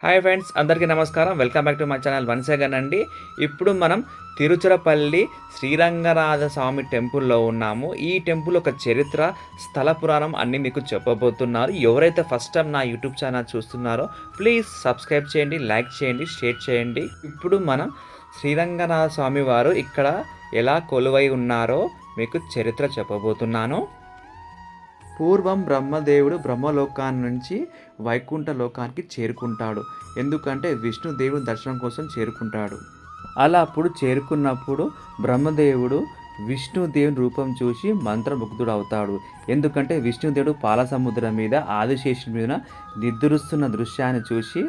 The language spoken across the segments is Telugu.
హాయ్ ఫ్రెండ్స్, అందరికీ నమస్కారం. Welcome back to my channel once again అండి. ఇప్పుడు మనం తిరుచిరపల్లి శ్రీరంగనాథ స్వామి టెంపుల్‌లో ఉన్నాము. ఈ టెంపుల్ ఒక చరిత్ర, స్థల పురాణం అన్నీ మీకు చెప్పబోతున్నారు. ఎవరైతే ఫస్ట్ టైమ్ నా యూట్యూబ్ ఛానల్ చూస్తున్నారో ప్లీజ్ సబ్స్క్రైబ్ చేయండి, లైక్ చేయండి, షేర్ చేయండి. ఇప్పుడు మనం శ్రీరంగనాథ స్వామి వారు ఇక్కడ ఎలా కొలువై ఉన్నారో మీకు చరిత్ర చెప్పబోతున్నాను. పూర్వం బ్రహ్మదేవుడు బ్రహ్మలోకాన్ని నుంచి వైకుంఠ లోకానికి చేరుకుంటాడు. ఎందుకంటే విష్ణుదేవుడు దర్శనం కోసం చేరుకుంటాడు. అలా అప్పుడు చేరుకున్నప్పుడు బ్రహ్మదేవుడు విష్ణుదేవుని రూపం చూసి మంత్రముగ్ధుడు అవుతాడు. ఎందుకంటే విష్ణుదేవుడు పాలసముద్రం మీద ఆదిశేషుని మీద నిద్రిస్తున్న దృశ్యాన్ని చూసి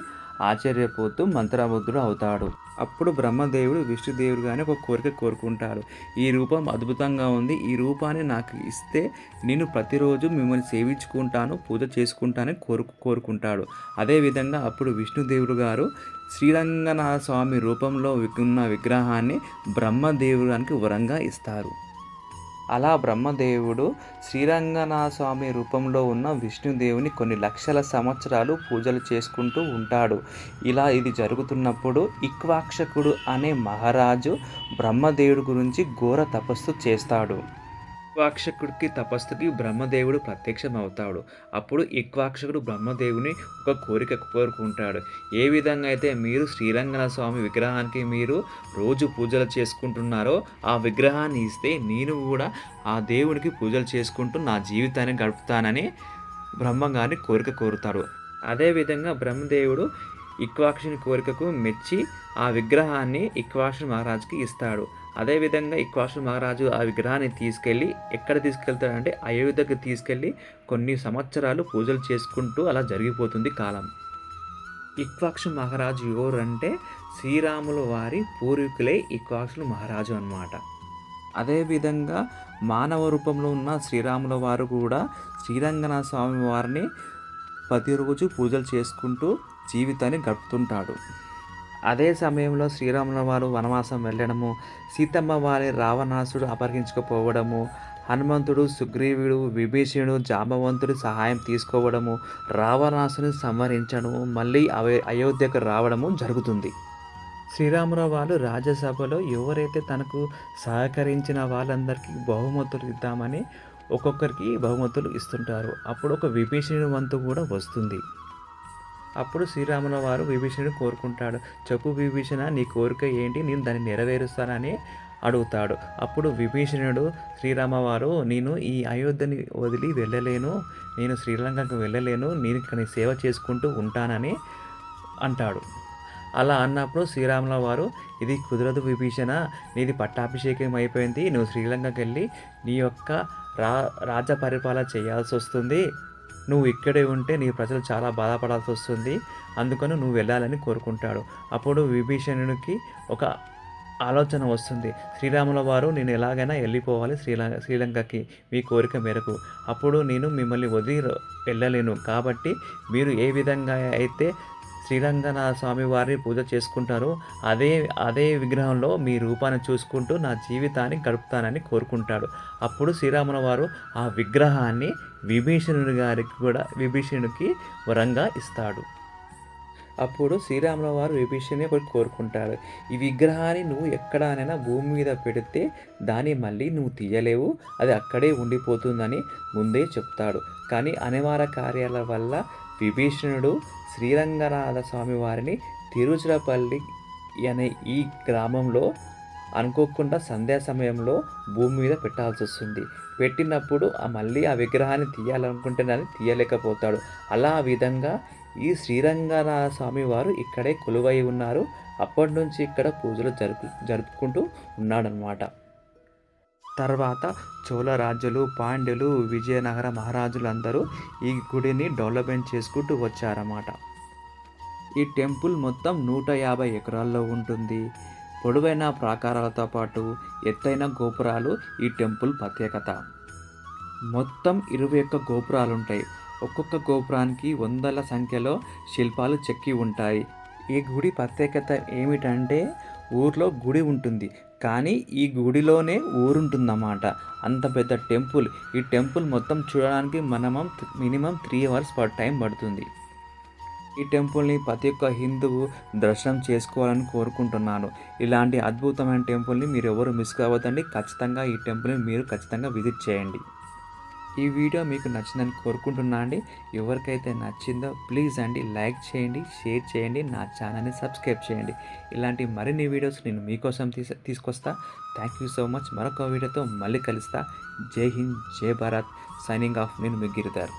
ఆశ్చర్యపోతూ మంత్రముగ్ధుడు అవుతాడు. అప్పుడు బ్రహ్మదేవుడు విష్ణుదేవుడు కానీ ఒక కోరిక కోరుకుంటాడు. ఈ రూపం అద్భుతంగా ఉంది, ఈ రూపాన్ని నాకు ఇస్తే నేను ప్రతిరోజు మిమ్మల్ని సేవించుకుంటాను, పూజ చేసుకుంటానని కోరుకుంటాడు. అదేవిధంగా అప్పుడు విష్ణుదేవుడు గారు శ్రీరంగనాథ స్వామి రూపంలో ఉన్న విగ్రహాన్ని బ్రహ్మదేవుడానికి వరంగా ఇస్తారు. అలా బ్రహ్మదేవుడు శ్రీరంగనాథ స్వామి రూపంలో ఉన్న విష్ణుదేవుని కొన్ని లక్షల సంవత్సరాలు పూజలు చేసుకుంటూ ఉంటాడు. ఇలా ఇది జరుగుతున్నప్పుడు ఇక్ష్వాకుడు అనే మహారాజు బ్రహ్మదేవుడి గురించి ఘోర తపస్సు చేస్తాడు. ఇక్ష్వాకుడికి తపస్సుకి బ్రహ్మదేవుడు ప్రత్యక్షమవుతాడు. అప్పుడు ఇక్ష్వాకుడు బ్రహ్మదేవుని ఒక కోరిక కోరుకుంటాడు. ఏ విధంగా అయితే మీరు శ్రీరంగనాథ స్వామి విగ్రహానికి మీరు రోజు పూజలు చేసుకుంటున్నారో ఆ విగ్రహాన్ని ఇస్తే నేను కూడా ఆ దేవునికి పూజలు చేసుకుంటూ నా జీవితాన్ని గడుపుతానని బ్రహ్మగారిని కోరిక కోరుతాడు. అదేవిధంగా బ్రహ్మదేవుడు ఇక్ష్వాకుని కోరికకు మెచ్చి ఆ విగ్రహాన్ని ఇక్ష్వాకు మహారాజుకి ఇస్తాడు. అదేవిధంగా ఇక్ష్వాకు మహారాజు ఆ విగ్రహాన్ని తీసుకెళ్ళి ఎక్కడ తీసుకెళ్తాడంటే అయోధ్యకు తీసుకెళ్ళి కొన్ని సంవత్సరాలు పూజలు చేసుకుంటూ అలా జరిగిపోతుంది కాలం. ఇక్ష్వాకు మహారాజు ఎవరంటే శ్రీరాముల వారి పూర్వీకులే ఇక్ష్వాకు మహారాజు అన్నమాట. అదేవిధంగా మానవ రూపంలో ఉన్న శ్రీరాముల వారు కూడా శ్రీరంగనాథ స్వామి వారిని ప్రతిరోజు పూజలు చేసుకుంటూ జీవితాన్ని గడుపుతుంటాడు. అదే సమయంలో శ్రీరాముల వారు వనవాసం వెళ్ళడము, సీతమ్మ వారి రావణాసుడు అపహరించుకుపోవడము, హనుమంతుడు, సుగ్రీవుడు, విభీషణుడు, జాంబవంతుడి సహాయం తీసుకోవడము, రావణాసుని సంహరించడము, మళ్ళీ అయోధ్యకు రావడము జరుగుతుంది. శ్రీరాముల వారు రాజ్యసభలో ఎవరైతే తనకు సహకరించిన వాళ్ళందరికీ బహుమతులు ఇద్దామని ఒక్కొక్కరికి బహుమతులు ఇస్తుంటారు. అప్పుడు ఒక విభీషణుని వంతు కూడా వస్తుంది. అప్పుడు శ్రీరాముల వారు విభీషణుడు కోరుకుంటాడు. చెప్పు విభీషణ, నీ కోరిక ఏంటి, నేను దాన్ని నెరవేరుస్తానని అడుగుతాడు. అప్పుడు విభీషణుడు శ్రీరామవారు, నేను ఈ అయోధ్యని వదిలి వెళ్ళలేను, నేను శ్రీలంకకు వెళ్ళలేను, నేను ఇక్కడ సేవ చేసుకుంటూ ఉంటానని అంటాడు. అలా అన్నప్పుడు శ్రీరాముల వారు, ఇది కుదరదు విభీషణ, నీది పట్టాభిషేకం అయిపోయింది, నువ్వు శ్రీలంకకి వెళ్ళి నీ యొక్క రాజ్య పరిపాలన చేయాల్సి వస్తుంది, నువ్వు ఇక్కడే ఉంటే నీ ప్రజలు చాలా బాధపడాల్సి వస్తుంది, అందుకని నువ్వు వెళ్ళాలని కోరుకుంటాడు. అప్పుడు విభీషణునికి ఒక ఆలోచన వస్తుంది. శ్రీరాముల వారు, నేను ఎలాగైనా వెళ్ళిపోవాలి శ్రీలంకకి మీ కోరిక మేరకు, అప్పుడు నేను మిమ్మల్ని వదిలి వెళ్ళలేను, కాబట్టి మీరు ఏ విధంగా అయితే శ్రీరంగనాథ స్వామి వారిని పూజ చేసుకుంటారో అదే విగ్రహంలో మీ రూపాన్ని చూసుకుంటూ నా జీవితాన్ని గడుపుతానని కోరుకుంటాడు. అప్పుడు శ్రీరాముల వారు ఆ విగ్రహాన్ని విభీషణుడికి వరంగా ఇస్తాడు. అప్పుడు శ్రీరాముల వారు విభీషణుని ఒకటి కోరుకుంటాడు. ఈ విగ్రహాన్ని నువ్వు ఎక్కడైనా భూమి మీద పెడితే దాన్ని మళ్ళీ నువ్వు తీయలేవు, అది అక్కడే ఉండిపోతుందని ముందే చెప్తాడు. కానీ అనివార్య కార్యాల వల్ల విభీషణుడు శ్రీరంగనాథ స్వామి వారిని తిరుచిరపల్లి అనే ఈ గ్రామంలో అనుకోకుండా సంధ్యా సమయంలో భూమి మీద పెట్టాల్సి వస్తుంది. పెట్టినప్పుడు మళ్ళీ ఆ విగ్రహాన్ని తీయాలనుకుంటే దాన్ని తీయలేకపోతాడు. అలా ఆ విధంగా ఈ శ్రీరంగనాథ స్వామి వారు ఇక్కడే కొలువై ఉన్నారు. అప్పటి నుంచి ఇక్కడ పూజలు జరుపుకుంటూ ఉన్నాడనమాట. తర్వాత చోళ రాజులు, పాండ్యులు, విజయనగర మహారాజులందరూ ఈ గుడిని డెవలప్మెంట్ చేసుకుంటూ వచ్చారన్నమాట. ఈ టెంపుల్ మొత్తం 150 ఎకరాల్లో ఉంటుంది. పొడవైన ప్రాకారాలతో పాటు ఎత్తైన గోపురాలు ఈ టెంపుల్ ప్రత్యేకత. మొత్తం 21 గోపురాలు ఉంటాయి. ఒక్కొక్క గోపురానికి వందల సంఖ్యలో శిల్పాలు చెక్కి ఉంటాయి. ఈ గుడి ప్రత్యేకత ఏమిటంటే ఊర్లో గుడి ఉంటుంది, కానీ ఈ గుడిలోనే ఊరుంటుందన్నమాట. అంత పెద్ద టెంపుల్. ఈ టెంపుల్ మొత్తం చూడడానికి మినిమం 3 hours టైం పడుతుంది. ఈ టెంపుల్‌ని ప్రతి ఒక్క హిందువు దర్శనం చేసుకోవాలని కోరుకుంటున్నాను. ఇలాంటి అద్భుతమైన టెంపుల్‌ని మీరెవరు మిస్ కావద్దండి. ఖచ్చితంగా ఈ టెంపుల్‌ని మీరు ఖచ్చితంగా విజిట్ చేయండి. ఈ వీడియో మీకు నచ్చిందని కోరుకుంటున్నా అండి. ఎవరికైతే నచ్చిందో ప్లీజ్ అండి లైక్ చేయండి, షేర్ చేయండి, నా ఛానల్‌ని సబ్స్క్రైబ్ చేయండి. ఇలాంటి మరిన్ని వీడియోస్ నేను మీకోసం తీసుకొస్తా. Thank you so much. మరొక వీడియోతో మళ్ళీ కలుస్తా. జై హింద్, జై భారత్. Signing off. నేను మీ గిరిధర్.